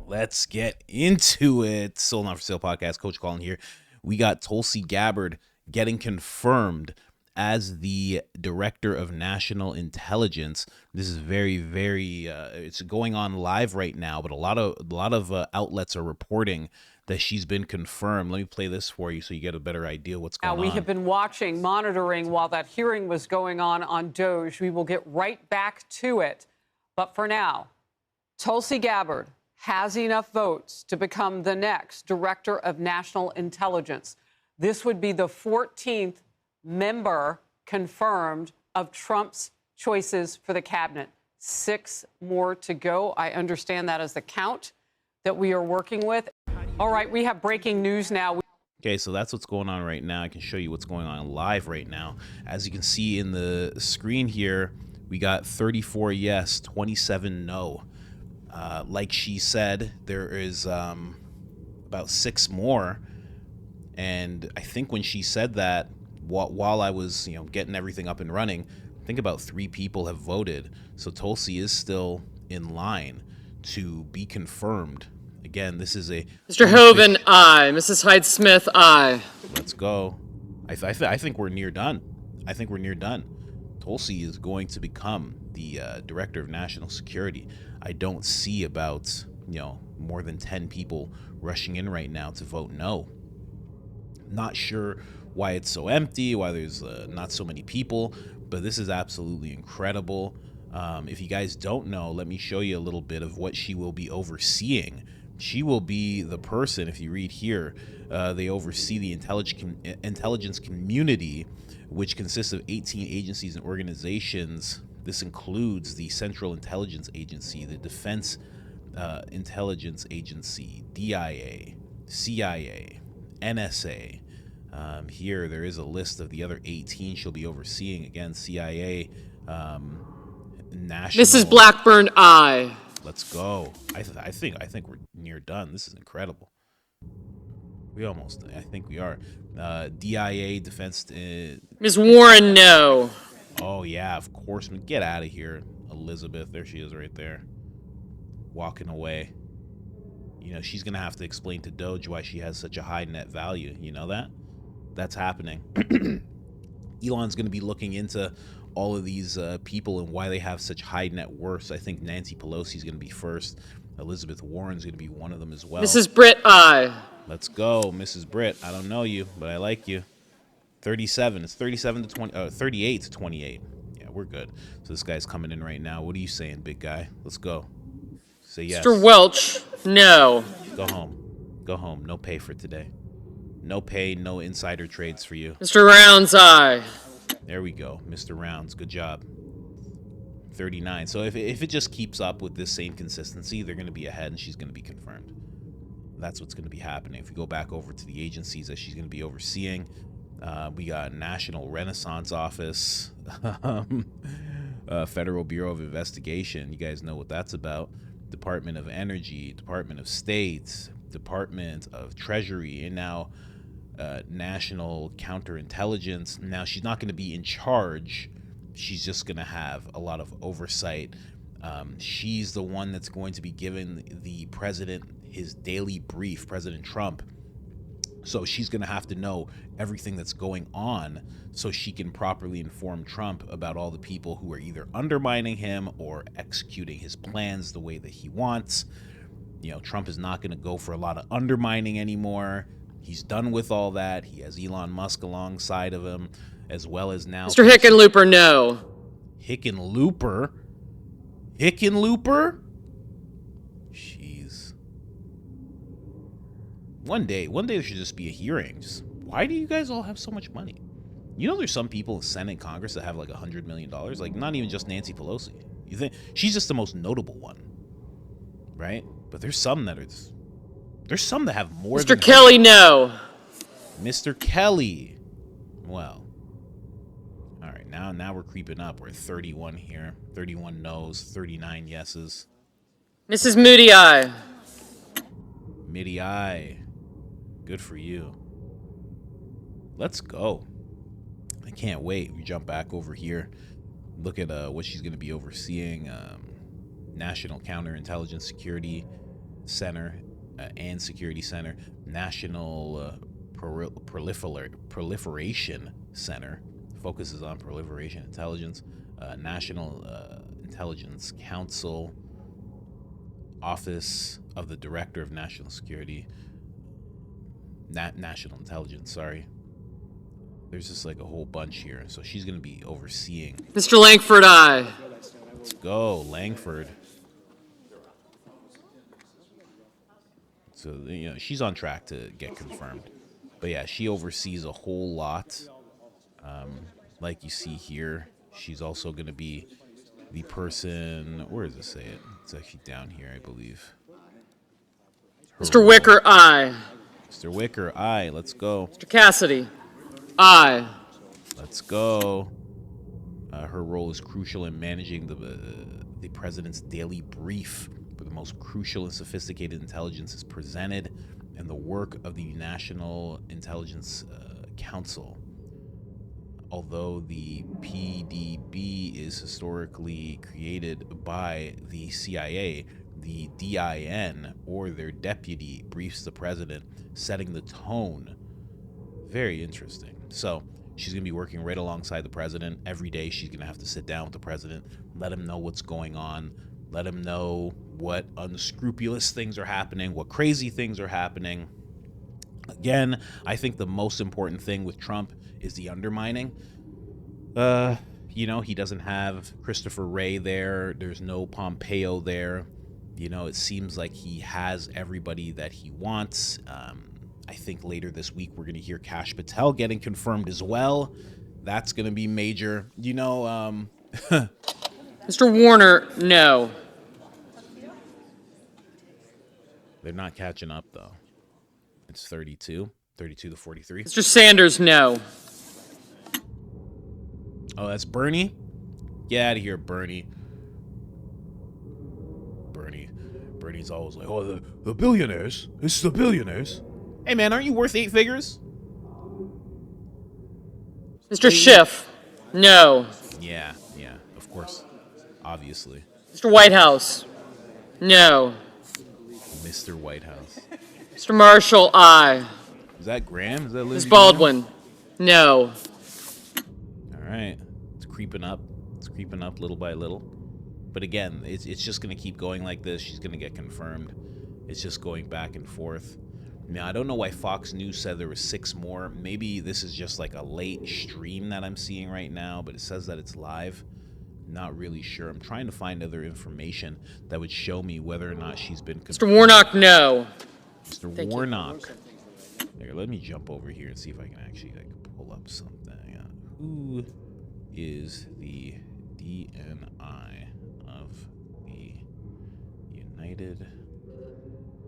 Let's get into it. Sold Not For Sale podcast. Coach Colin here. We got Tulsi Gabbard getting confirmed as the Director of National Intelligence. This is very. It's going on live right now, but a lot of outlets are reporting that she's been confirmed. Let me play this for you so you get a better idea what's going on. We have been monitoring while that hearing was going on Doge. We will get right back to it. But for now, Tulsi Gabbard has enough votes to become the next Director of National Intelligence. This would be the 14th member confirmed of Trump's choices for the cabinet. 6 more to go. I understand that as the count that we are working with. All right, we have breaking news now. Okay, so that's what's going on right now. I can show you what's going on live right now. As you can see in the screen here, we got 34 yes, 27 no. Like she said, there is about 6 more. And I think when she said that, while I was getting everything up and running, I think about 3 people have voted. So Tulsi is still in line to be confirmed. Again, this is a Mr. Hoven, aye. Mrs. Hyde-Smith, aye. Let's go. I think we're near done. Tulsi is going to become the Director of National Security. I don't see about more than 10 people rushing in right now to vote no. Not sure why it's so empty, why there's not so many people, but this is absolutely incredible. If you guys don't know, let me show you a little bit of what she will be overseeing. She will be the person, if you read here, they oversee the intelligence community, which consists of 18 agencies and organizations. This includes the Central Intelligence Agency, the Defense Intelligence Agency, DIA, CIA, NSA. Here, there is a list of the other 18 she'll be overseeing. Again, CIA, National. Mrs. Blackburn, aye. Let's go. I think we're near done. This is incredible. I think we are. DIA, Defense. Ms. Warren, no. Oh yeah, of course. Get out of here, Elizabeth. There she is, right there, walking away. She's gonna have to explain to Doge why she has such a high net value. You know that? That's happening. Elon's gonna be looking into all of these people and why they have such high net worths. I think Nancy Pelosi's going to be first. Elizabeth Warren's going to be one of them as well. Mrs. Britt, aye. Let's go, Mrs. Britt. I don't know you, but I like you. 37. It's 37 to 20. 38 to 28. Yeah, we're good. So this guy's coming in right now. What are you saying, big guy? Let's go. Say yes. Mr. Welch, no. Go home. Go home. No pay for today. No pay, no insider trades for you. Mr. Rounds, aye. There we go, Mr. Rounds. Good job. 39. So if it just keeps up with this same consistency, they're going to be ahead and she's going to be confirmed. That's what's going to be happening. If we go back over to the agencies that she's going to be overseeing, we got National Renaissance Office, Federal Bureau of Investigation. You guys know what that's about. Department of Energy, Department of State, Department of Treasury, and now National Counterintelligence. Now, she's not going to be in charge. She's just going to have a lot of oversight. She's the one that's going to be giving the president his daily brief, President Trump. So she's going to have to know everything that's going on so she can properly inform Trump about all the people who are either undermining him or executing his plans the way that he wants. Trump is not going to go for a lot of undermining anymore. He's done with all that. He has Elon Musk alongside of him, as well as now Mr. Hickenlooper, no. Hickenlooper? Jeez. One day there should just be a hearing. Why do you guys all have so much money? There's some people in Senate, Congress that have like $100 million. Like, not even just Nancy Pelosi. You think she's just the most notable one, right? But there's some that have more. Mr. Kelly, no. Mr. Kelly. Well, all right. Now we're creeping up. We're at 31 here. 31 no's, 39 yeses. Mrs. Moody, aye. Mitty, aye. Good for you. Let's go. I can't wait. We jump back over here. Look at what she's going to be overseeing. National Counterintelligence Security. Center and Security Center, National Proliferation Center, focuses on proliferation intelligence, National Intelligence Council, Office of the Director of National Security, National Intelligence, sorry. There's just like a whole bunch here. So she's going to be overseeing. Mr. Langford, aye. Let's go, Langford. So, you know, she's on track to get confirmed. But yeah, she oversees a whole lot. Like you see here, she's also going to be the person, where does it say it? It's actually down here, I believe. Mr. Wicker, aye. Mr. Wicker, aye. Let's go. Mr. Cassidy, aye. Let's go. Her role is crucial in managing the president's daily brief, where the most crucial and sophisticated intelligence is presented, and the work of the National Intelligence Council. Although the PDB is historically created by the CIA, the DIN, or their deputy, briefs the president, setting the tone. Very interesting. So she's going to be working right alongside the president. Every day she's going to have to sit down with the president, let him know what's going on, let him know what unscrupulous things are happening, what crazy things are happening. Again, I think the most important thing with Trump is the undermining. You know, he doesn't have Christopher Wray there. There's no Pompeo there. You know, it seems like he has everybody that he wants. I think later this week we're going to hear Kash Patel getting confirmed as well. That's going to be major. You know, Mr. Warner, no. They're not catching up, though. It's 32 to 43. Mr. Sanders, no. Oh, that's Bernie? Get out of here, Bernie. Bernie's always like, oh, the billionaires. It's the billionaires. Hey, man, aren't you worth 8 figures? Mr. Schiff, no. Yeah, of course. Obviously. Mr. Whitehouse, no. Mr. Whitehouse. Mr. Marshall, aye. Is that Graham? Is that Liz Ms. Baldwin, no. All right. It's creeping up. It's creeping up little by little. But again, it's just going to keep going like this. She's going to get confirmed. It's just going back and forth. Now, I don't know why Fox News said there were 6 more. Maybe this is just like a late stream that I'm seeing right now, but it says that it's live. Not really sure. I'm trying to find other information that would show me whether or not she's been confirmed. Mr. Warnock, no. Mr. Warnock. Here, let me jump over here and see if I can actually pull up something. Who is the DNI of the United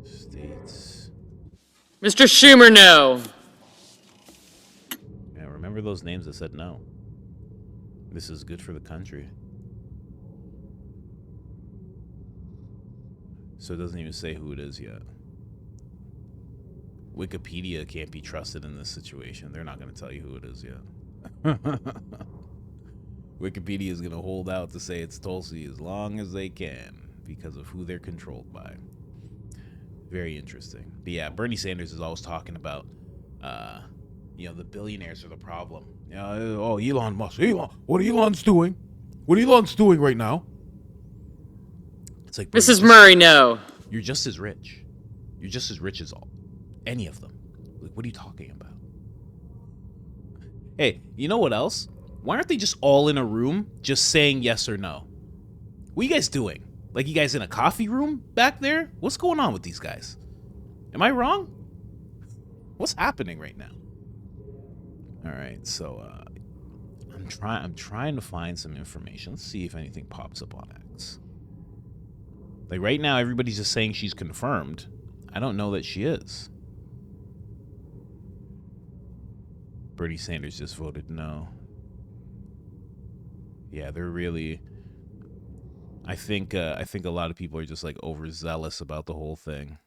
States? Mr. Schumer, no. Yeah, remember those names that said no. This is good for the country. So it doesn't even say who it is yet. Wikipedia can't be trusted in this situation. They're not going to tell you who it is yet. Wikipedia is going to hold out to say it's Tulsi as long as they can because of who they're controlled by. Very interesting. But yeah, Bernie Sanders is always talking about, the billionaires are the problem. Elon Musk. What Elon's doing? What Elon's doing right now? It's like, Mrs. Murray, no. You're just as rich. You're just as rich as any of them. Like, what are you talking about? Hey, you know what else? Why aren't they just all in a room just saying yes or no? What are you guys doing? Like, you guys in a coffee room back there? What's going on with these guys? Am I wrong? What's happening right now? All right, so I'm trying to find some information. Let's see if anything pops up on X. Like right now, everybody's just saying she's confirmed. I don't know that she is. Bernie Sanders just voted no. Yeah, they're really. I think a lot of people are just like overzealous about the whole thing.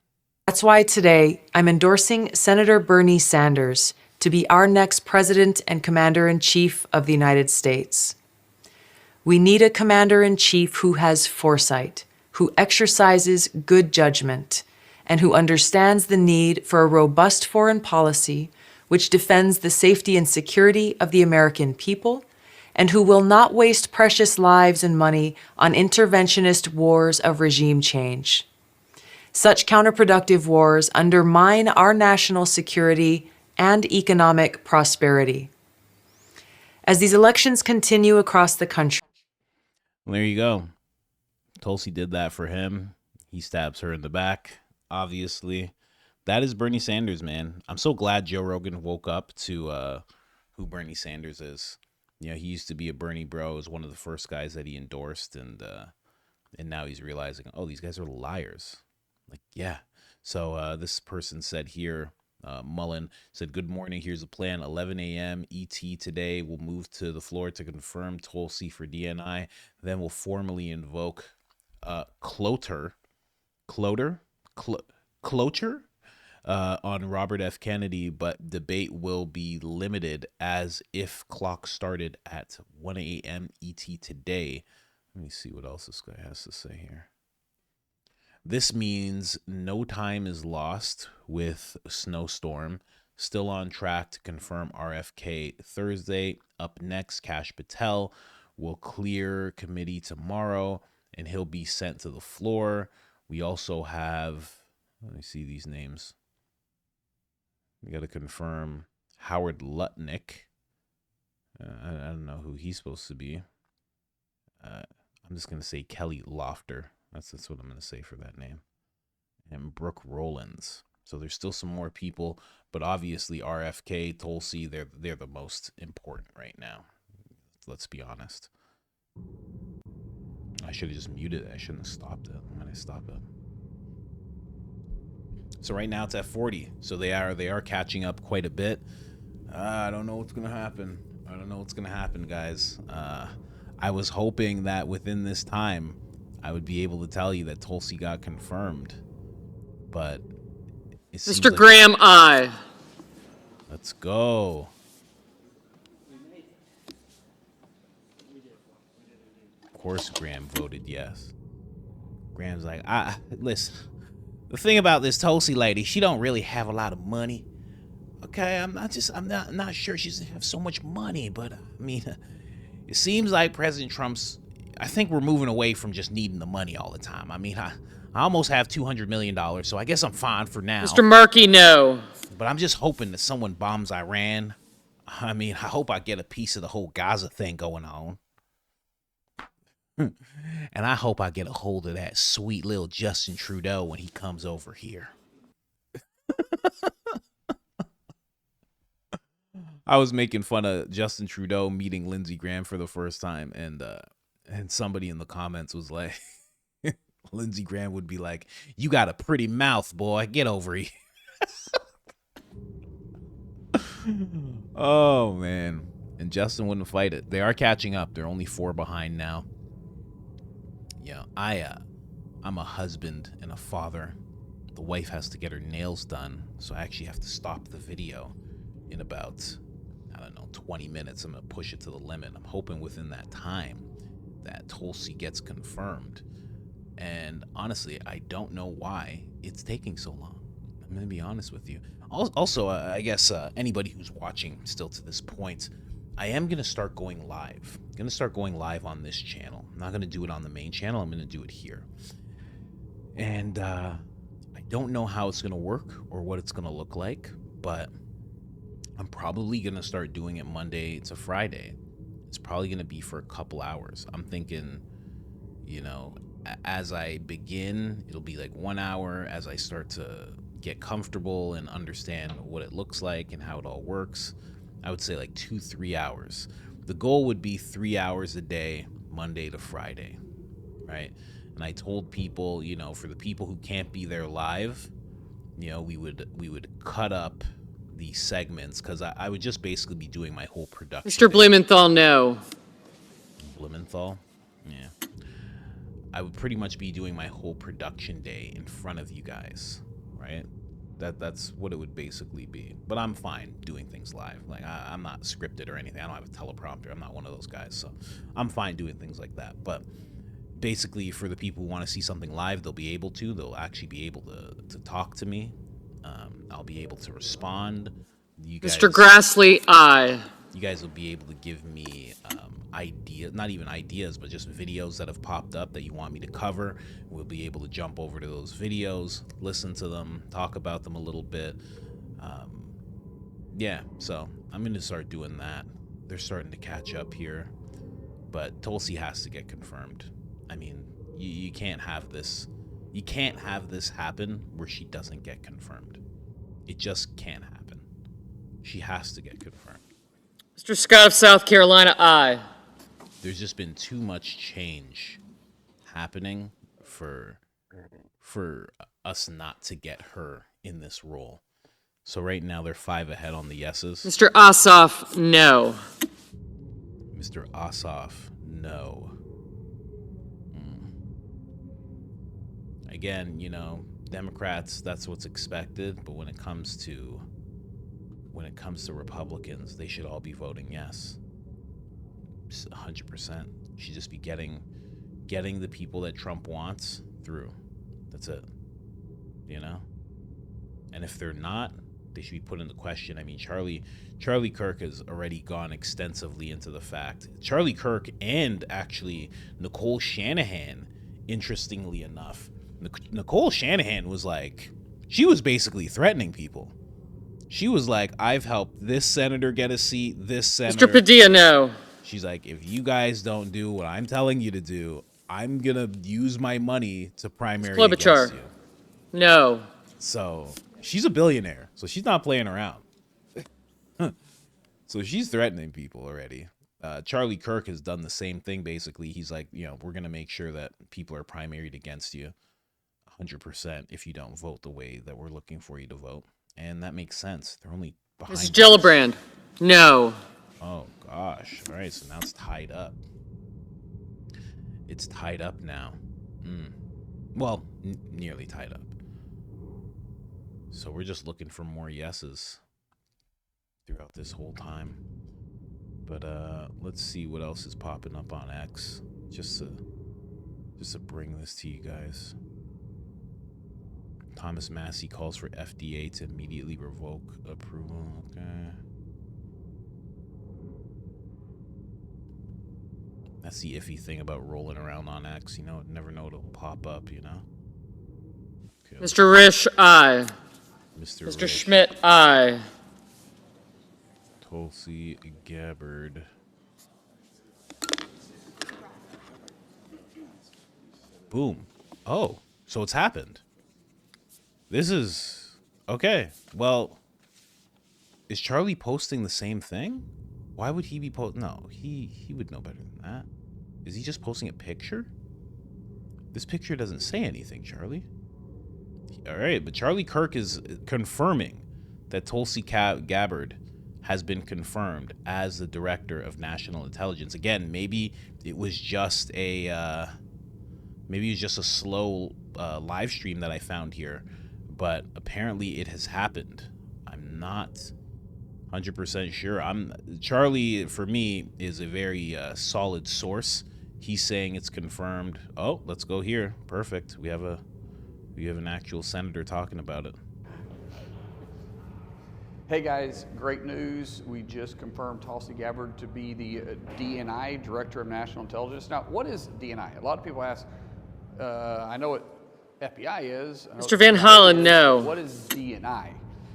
That's why today I'm endorsing Senator Bernie Sanders to be our next president and commander-in-chief of the United States. We need a commander-in-chief who has foresight, who exercises good judgment, and who understands the need for a robust foreign policy which defends the safety and security of the American people, and who will not waste precious lives and money on interventionist wars of regime change. Such counterproductive wars undermine our national security and economic prosperity. As these elections continue across the country. Well, there you go. Tulsi did that for him. He stabs her in the back, obviously. That is Bernie Sanders, man. I'm so glad Joe Rogan woke up to who Bernie Sanders is. You know, he used to be a Bernie bro, was one of the first guys that he endorsed, and now he's realizing, oh, these guys are liars. Like, yeah. So this person said here, Mullen said, good morning. Here's the plan. 11 a.m. ET today. We'll move to the floor to confirm Tulsi for DNI. Then we'll formally invoke cloture on Robert F. Kennedy, but debate will be limited as if clock started at 1 a.m. ET today. Let me see what else this guy has to say here. This means no time is lost with Snowstorm. Still on track to confirm RFK Thursday. Up next, Kash Patel will clear committee tomorrow, and he'll be sent to the floor. We also have, let me see these names. We got to confirm Howard Lutnick. I don't know who he's supposed to be. I'm just going to say Kelly Lofter. That's what I'm going to say for that name. And Brooke Rollins. So there's still some more people, but obviously RFK, Tulsi, they're the most important right now. Let's be honest. I should have just muted it. I shouldn't have stopped it. Why did I stop it? So right now it's at 40. So they are catching up quite a bit. I don't know what's gonna happen. I don't know what's gonna happen, guys. I was hoping that within this time I would be able to tell you that Tulsi got confirmed, but it seems Mr. like, Graham, aye. let's go. Of course, Graham voted yes. Graham's like, listen. The thing about this Tulsi lady, she don't really have a lot of money. Okay, I'm not sure she's have so much money, but I mean, it seems like President Trump's. I think we're moving away from just needing the money all the time. I mean, I almost have $200 million, so I guess I'm fine for now. Mr. Markey, no. But I'm just hoping that someone bombs Iran. I mean, I hope I get a piece of the whole Gaza thing going on. And I hope I get a hold of that sweet little Justin Trudeau when he comes over here. I was making fun of Justin Trudeau meeting Lindsey Graham for the first time, and somebody in the comments was like, Lindsey Graham would be like, you got a pretty mouth, boy. Get over here. Oh, man. And Justin wouldn't fight it. They are catching up. They're only 4 behind now. Yeah, I'm a husband and a father. The wife has to get her nails done, so I actually have to stop the video in about, 20 minutes. I'm going to push it to the limit. I'm hoping within that time that Tulsi gets confirmed. And honestly, I don't know why it's taking so long. I'm going to be honest with you. Also, I guess anybody who's watching still to this point, I am going to start going live. I'm going to start going live on this channel. I'm not going to do it on the main channel. I'm going to do it here. And I don't know how it's going to work or what it's going to look like, but I'm probably going to start doing it Monday to Friday. It's probably going to be for a couple hours. I'm thinking, as I begin, it'll be like 1 hour. As I start to get comfortable and understand what it looks like and how it all works, I would say like 2-3 hours. The goal would be 3 hours a day, Monday to Friday, right? And I told people, for the people who can't be there live, we would cut up the segments, because I would just basically be doing my whole production. Mr. Blumenthal, no. Blumenthal? Yeah. I would pretty much be doing my whole production day in front of you guys, right? That's what it would basically be. But I'm fine doing things live. Like, I'm not scripted or anything. I don't have a teleprompter. I'm not one of those guys. So I'm fine doing things like that. But basically, for the people who want to see something live, they'll be able to. They'll actually be able to talk to me. I'll be able to respond. You guys, Mr. Grassley, aye. you guys will be able to give me not even ideas, but just videos that have popped up that you want me to cover. We'll be able to jump over to those videos, listen to them, talk about them a little bit. Yeah, so I'm going to start doing that. They're starting to catch up here, but Tulsi has to get confirmed. I mean, you can't have this. You can't have this happen where she doesn't get confirmed. It just can't happen. She has to get confirmed. Mr. Scott of South Carolina, aye. There's just been too much change happening for us not to get her in this role. So right now they're 5 ahead on the yeses. Mr. Ossoff, no. Mr. Ossoff, no. Again, you know, Democrats, that's what's expected, but when it comes to Republicans, they should all be voting yes. 100%. Should just be getting the people that Trump wants through. That's it. You know? And if they're not, they should be put into question. I mean, Charlie Kirk has already gone extensively into the fact. Charlie Kirk and actually Nicole Shanahan, interestingly enough, Nicole Shanahan was like, she was basically threatening people. She was like, I've helped this senator get a seat, this senator. Mr. Padilla, no. She's like, if you guys don't do what I'm telling you to do, I'm going to use my money to primary against you. No. So she's a billionaire, so she's not playing around. So she's threatening people already. Charlie Kirk has done the same thing, basically. He's like, you know, we're going to make sure that people are primaried against you 100% if you don't vote the way that we're looking for you to vote. And that makes sense. They're only behind. Mrs. Gillibrand, no. Oh, gosh. All right, so now it's tied up. It's tied up now. Well, nearly tied up. So we're just looking for more yeses throughout this whole time. But let's see what else is popping up on X, just to bring this to you guys. Thomas Massey calls for FDA to immediately revoke approval. Okay. That's the iffy thing about rolling around on X. You know, never know it'll pop up, you know? Okay, Mr. Risch, aye. Mr. Mr. Risch. Schmidt, aye. Tulsi Gabbard. Boom. Oh, so it's happened. This is... Okay, well... Is Charlie posting the same thing? Why would he be No, he would know better than that. Is he just posting a picture? This picture doesn't say anything, Charlie. All right, but Charlie Kirk is confirming that Tulsi Gabbard has been confirmed as the Director of National Intelligence. Again, maybe it was just a slow live stream that I found here, but apparently it has happened. I'm not 100% sure. Charlie, for me, is a very solid source. He's saying it's confirmed. Oh, let's go here. Perfect. We have an actual senator talking about it. Hey guys, great news. We just confirmed Tulsi Gabbard to be the DNI, Director of National Intelligence. Now, what is DNI? A lot of people ask, I know what FBI is. Mr. Van Hollen, no. What is DNI?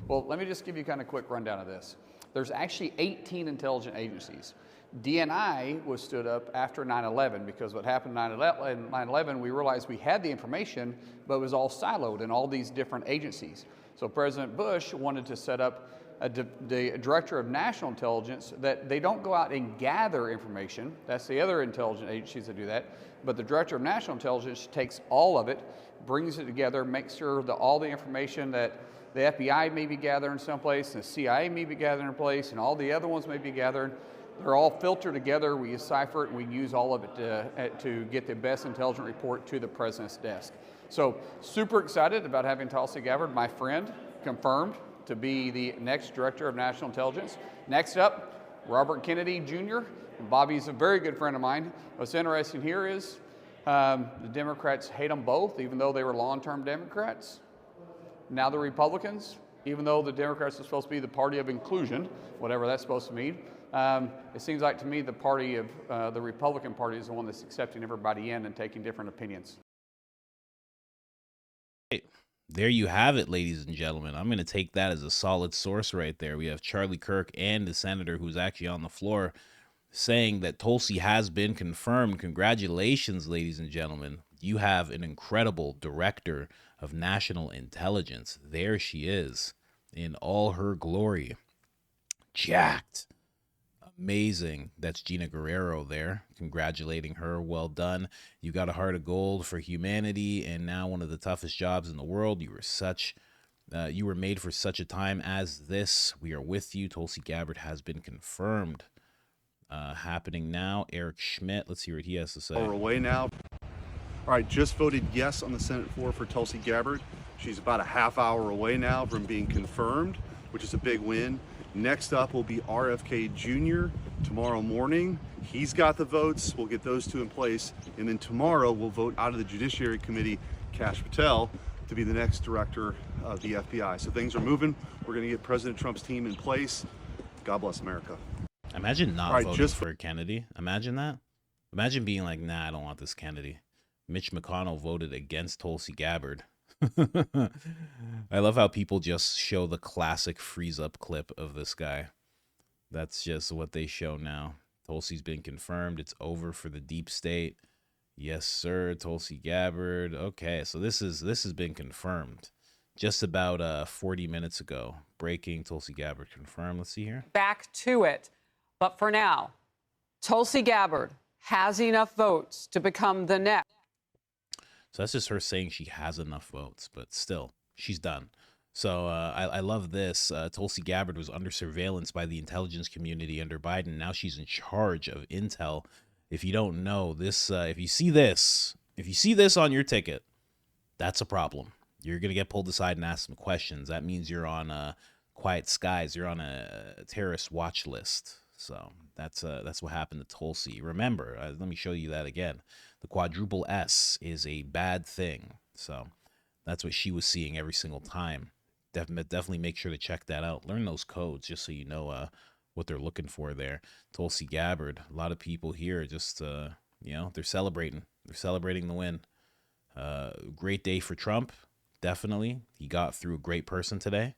Well, let me just give you kind of a quick rundown of this. There's actually 18 intelligence agencies. DNI was stood up after 9/11 because what happened 9/11, we realized we had the information, but it was all siloed in all these different agencies. So President Bush wanted to set up the Director of National Intelligence that they don't go out and gather information. That's the other intelligence agencies that do that. But the Director of National Intelligence takes all of it, brings it together, makes sure that all the information that the FBI may be gathering someplace, and the CIA may be gathering in place, and all the other ones may be gathered. They're all filtered together. We decipher it, and we use all of it to get the best intelligence report to the President's desk. So super excited about having Tulsi Gabbard, my friend, confirmed to be the next Director of National Intelligence. Next up, Robert Kennedy Jr. Bobby's a very good friend of mine. What's interesting here is The Democrats hate them both, even though they were long-term Democrats. Now the Republicans, even though the Democrats are supposed to be the party of inclusion, whatever that's supposed to mean, it seems like to me the party of the Republican Party is the one that's accepting everybody in and taking different opinions. There you have it, ladies and gentlemen. I'm going to take that as a solid source right there. We have Charlie Kirk and the senator who's actually on the floor saying that Tulsi has been confirmed. Congratulations, ladies and gentlemen. You have an incredible director of national intelligence. There she is in all her glory. Jacked. Amazing. That's Gina Guerrero there. Congratulating her. Well done. You got a heart of gold for humanity and now one of the toughest jobs in the world. You were made for such a time as this. We are with you. Tulsi Gabbard has been confirmed. Happening now. Eric Schmidt. Let's hear what he has to say. We're away now. All right, just voted yes on the Senate floor for Tulsi Gabbard. She's about a half hour away now from being confirmed, which is a big win. Next up will be RFK Jr. tomorrow morning. He's got the votes. We'll get those two in place. And then tomorrow we'll vote out of the Judiciary Committee, Kash Patel, to be the next director of the FBI. So things are moving. We're going to get President Trump's team in place. God bless America. Imagine not voting for Kennedy. Imagine that. Imagine being like, nah, I don't want this Kennedy. Mitch McConnell voted against Tulsi Gabbard. I love how people just show the classic freeze up clip of this guy. That's just what they show now. Tulsi's been confirmed. It's over for the deep state. Yes, sir. Tulsi Gabbard. Okay, so this has been confirmed just about 40 minutes ago. Breaking. Tulsi Gabbard confirmed. Let's see here. Back to it. But for now, Tulsi Gabbard has enough votes to become the next. So that's just her saying she has enough votes, but still, she's done. So I love this. Tulsi Gabbard was under surveillance by the intelligence community under Biden. Now she's in charge of intel. If you don't know this, if you see this on your ticket, that's a problem. You're going to get pulled aside and asked some questions. That means you're on quiet skies. You're on a terrorist watch list. So that's what happened to Tulsi. Remember, let me show you that again. The quadruple S is a bad thing. So that's what she was seeing every single time. Definitely make sure to check that out. Learn those codes just so you know what they're looking for there. Tulsi Gabbard. A lot of people here just, they're celebrating. They're celebrating the win. Great day for Trump. Definitely. He got through a great person today.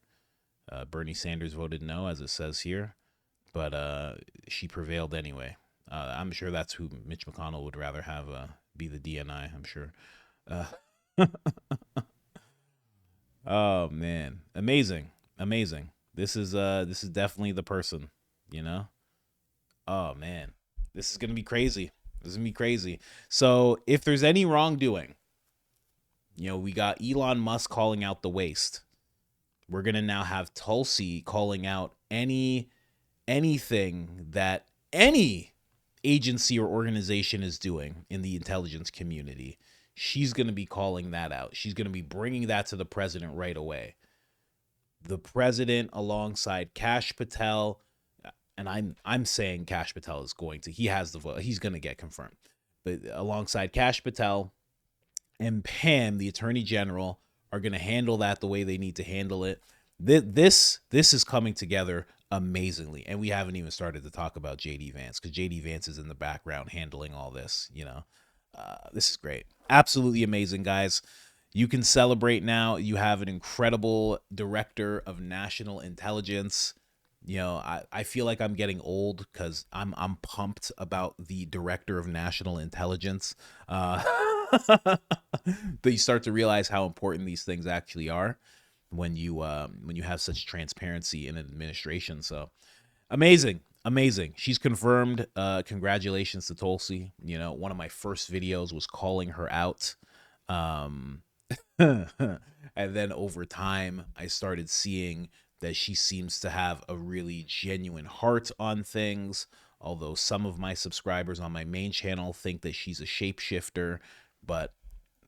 Bernie Sanders voted no, as it says here. But she prevailed anyway. I'm sure that's who Mitch McConnell would rather have be the DNI, I'm sure. Oh, man. Amazing. This is definitely the person, you know? Oh, man. This is going to be crazy. So if there's any wrongdoing, we got Elon Musk calling out the waste. We're going to now have Tulsi calling out anything that any agency or organization is doing in the intelligence community. She's going to be calling that out. She's going to be bringing that to the president right away. The president alongside Kash Patel, and I'm saying Kash Patel is he has the vote. He's going to get confirmed. But alongside Kash Patel and Pam, the attorney general, are going to handle that the way they need to handle it. This is coming together amazingly, and we haven't even started to talk about JD Vance, because JD Vance is in the background handling all this. This is great, absolutely amazing, guys. You can celebrate now. You have an incredible director of national intelligence. I feel like I'm getting old because I'm pumped about the director of national intelligence. But you start to realize how important these things actually are when you have such transparency in an administration. So amazing. She's confirmed. Congratulations to Tulsi. One of my first videos was calling her out. And then over time, I started seeing that she seems to have a really genuine heart on things. Although some of my subscribers on my main channel think that she's a shapeshifter, but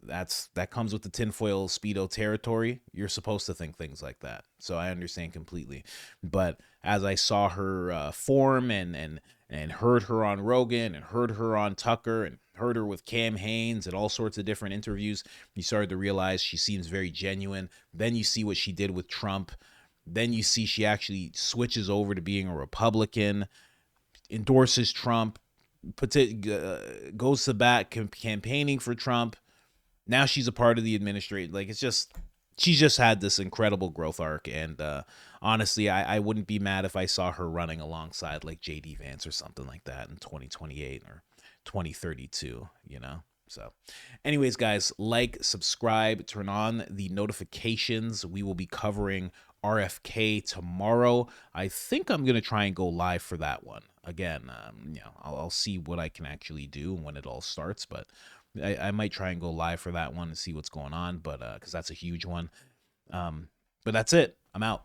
that comes with the tinfoil Speedo territory. You're supposed to think things like that. So I understand completely. But as I saw her form and heard her on Rogan and heard her on Tucker and heard her with Cam Haines and all sorts of different interviews, you started to realize she seems very genuine. Then you see what she did with Trump. Then you see she actually switches over to being a Republican, endorses Trump, goes to bat campaigning for Trump. Now she's a part of the administration. Like, it's just, she's just had this incredible growth arc. And honestly, I wouldn't be mad if I saw her running alongside like J.D. Vance or something like that in 2028 or 2032, you know? So anyways, guys, like, subscribe, turn on the notifications. We will be covering RFK tomorrow. I think I'm going to try and go live for that one. Again, you know, I'll see what I can actually do when it all starts, but I might try and go live for that one and see what's going on, but because that's a huge one. But that's it. I'm out.